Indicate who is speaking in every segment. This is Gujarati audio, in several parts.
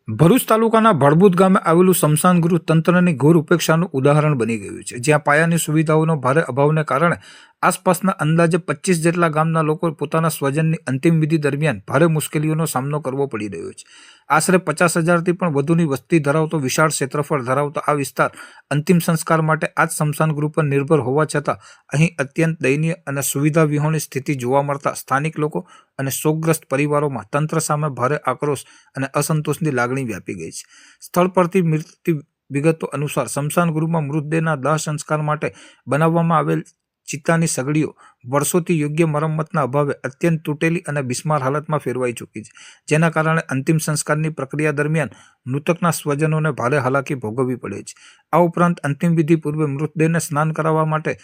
Speaker 1: ભરૂચ તાલુકાના ભળબુદ ગામે આવેલું સ્મશાન ગૃહ તંત્રની ઘોર ઉપેક્ષાનું ઉદાહરણ બની ગયું છે, જ્યાં પાયાની સુવિધાઓનો ભારે અભાવને કારણે આસપાસના અંદાજે 25 જેટલા ગામના લોકો પોતાના સ્વજનની અંતિમ વિધિ દરમિયાન ભારે મુશ્કેલીઓનો સામનો કરવો પડી રહ્યો છે. આશરે 50,000થી પણ વધુની વસ્તી ધરાવતો વિશાળ ક્ષેત્રફળ ધરાવતો આ વિસ્તાર અંતિમ સંસ્કાર માટે આ જ સ્મશાન ગૃહ પર નિર્ભર હોવા છતાં અહીં અત્યંત દયનીય અને સુવિધા વિહોણી સ્થિતિ જોવા મળતા સ્થાનિક લોકો અને શોકગ્રસ્ત પરિવારોમાં તંત્ર સામે ભારે આક્રોશ અને અસંતોષની લાગણી વ્યાપી ગઈ છે. સ્થળ પરથી મળતી વિગતો અનુસાર સ્મશાન ગૃહમાં મૃતદેહના દાહ સંસ્કાર માટે બનાવવામાં આવેલ ચિત્તાની સગડીઓ વર્ષોથી યોગ્ય મરમ્મતના અભાવે અત્યંત તૂટેલી અને બિસ્માર હાલતમાં ફેરવાઈ ચૂકી છે, જેના કારણે અંતિમ સંસ્કારની પ્રક્રિયા દરમિયાન મૃતકના સ્વજનોને ભારે હાલાકી ભોગવવી પડે છે. આ ઉપરાંત અંતિમ વિધિ પૂર્વે મૃતદેહને સ્નાન કરાવવા માટે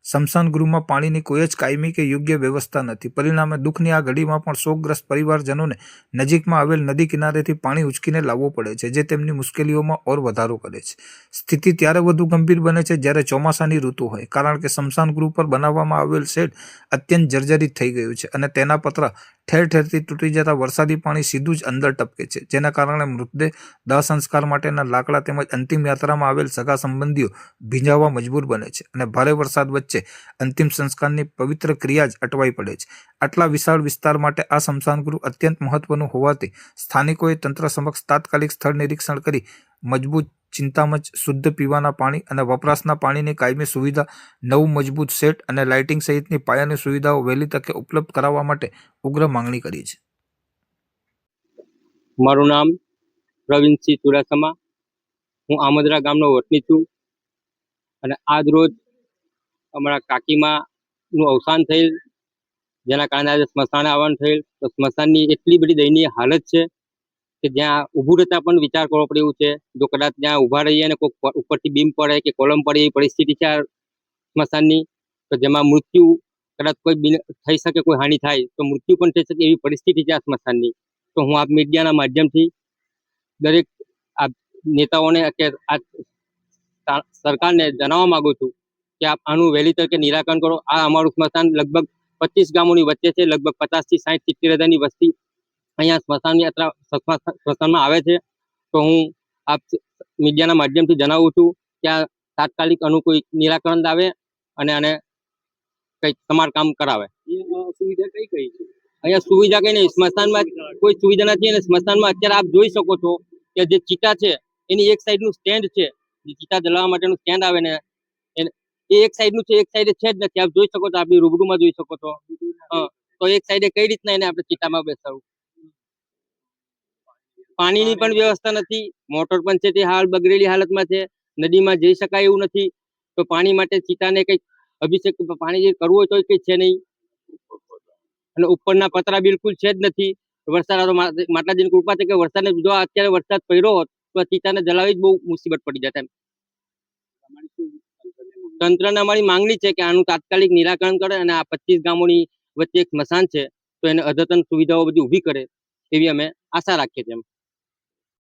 Speaker 1: સ્મશાન ગૃહમાં પાણીની કોઈ જ કાયમી કે યોગ્ય વ્યવસ્થા નથી. પરિણામે દુઃખની આ ઘડીમાં પણ શોકગ્રસ્ત પરિવારજનોને નજીકમાં આવેલ નદી કિનારેથી પાણી ઉંચકીને લાવવું પડે છે, જે તેમની મુશ્કેલીઓમાં ઓર વધારો કરે છે. સ્થિતિ ત્યારે વધુ ગંભીર બને છે જ્યારે ચોમાસાની ઋતુ હોય, કારણ કે સ્મશાન ગૃહ પર બનાવવામાં આવેલ શેડ અત્યંત જર્જરિત થઈ ગયું છે અને તેના પતરા ઠેર ઠેરથી તૂટી જતા વરસાદી પાણી સીધું જ અંદર ટપકે છે, જેના કારણે મૃતદેહ, દાહ સંસ્કાર માટેના લાકડા તેમજ અંતિમ યાત્રામાં આવેલ સગા સંબંધીઓ ભીંજાવવા મજબૂર બને છે અને ભારે વરસાદ વચ્ચે અંતિમ સંસ્કારની પવિત્ર ક્રિયા જ અટવાઈ પડે છે. આટલા વિશાળ વિસ્તાર માટે આ સ્મશાન ગૃહ અત્યંત મહત્વનું હોવાથી સ્થાનિકોએ તંત્ર સમક્ષ તાત્કાલિક સ્થળ નિરીક્ષણ કરી મજબૂત ચિંતામચ શુદ્ધ પીવાના પાણી અને વપરાશના પાણીની કાયમી સુવિધા, નવું મજબૂત સેટ અને લાઇટિંગ સહિતની પાયાની સુવિધાઓ વહેલી તકે ઉપલબ્ધ કરાવવા માટે ઉગ્ર માંગણી કરી છે.
Speaker 2: મારું નામ પ્રવીણસિંહ ચુડાસમા. હું આમદરા ગામનો વતની છું અને આજ રોજ અમારા કાકીમાનું અવસાન થયેલ, જેના કારણે આજે સ્મશાને આવવાનું થયેલ. તો સ્મશાનની એટલી બધી દયનીય હાલત છે કે જ્યાં ઊભું રહેતા પણ વિચાર કરવો પડે એવું છે. જો કદાચ ત્યાં ઊભા રહીએ અને કોઈ ઉપરથી બીમ પડે કે કોલમ પડે એવી પરિસ્થિતિ છે આ સ્મશાનની, તો જેમાં મૃત્યુ કદાચ કોઈ થઈ શકે, કોઈ હાનિ થાય તો મૃત્યુ પણ થઈ શકે એવી પરિસ્થિતિ છે આ સ્મશાનની. તો હું આ મીડિયાના માધ્યમથી દરેક આ નેતાઓને કે આ સરકારને જણાવવા માંગુ છું કે આપ આનું વહેલી તકે નિરાકરણ કરો. આ અમારું સ્મશાન લગભગ 25 ગામોની વચ્ચે છે. લગભગ 50થી 60 70 હજારની વસ્તી અહીંયા સ્મશાનમાં આવે છે. તો હું આપ મીડિયાના માધ્યમથી જણાવું છું કે આ તાત્કાલિક આનું કોઈ નિરાકરણ લાવે અને આને કંઈક સમારકામ કરાવે. સુવિધા કઈ છે અહીંયા? સુવિધા કઈ નહીં, સ્મશાનમાં કોઈ સુવિધા નથી. અને સ્મશાનમાં અત્યારે આપ જોઈ શકો છો કે જે ચિતા છે એની એક સાઈડનું સ્ટેન્ડ છે, જે ચિતા જલાવવા માટેનું સ્ટેન્ડ આવે ને એ એક સાઈડનું છે, એક સાઈડે છે જ નથી. આપ જોઈ શકો છો, આપણી રૂબરૂમાં જોઈ શકો છો. તો એક સાઈડે કઈ રીતના એને આપણે ચિતામાં બેસાડવું? પાણીની પણ વ્યવસ્થા નથી, મોટર પણ છે તે હાલ બગડેલી હાલતમાં છે, નદીમાં જઈ શકાય એવું નથી. તો પાણી માટે ચિતાને કંઈક અભિષેક પાણી જે કરવું હોય તો કંઈ છે નહીં. અને ઉપરના પતરા બિલકુલ છે જ નથી. વરસાદ માતાજીની કૃપા છે કે વરસાદને જો અત્યારે વરસાદ પડ્યો હોત તો ચિતાને જલાવી જ બહુ મુસીબત પડી જાય. તંત્રને અમારી માંગણી છે કે આનું તાત્કાલિક નિરાકરણ કરે અને આ 25 ગામોની વચ્ચે એક સ્મશાન છે તો એને અદ્યતન સુવિધાઓ બધી ઊભી કરે એવી અમે આશા રાખીએ છીએ.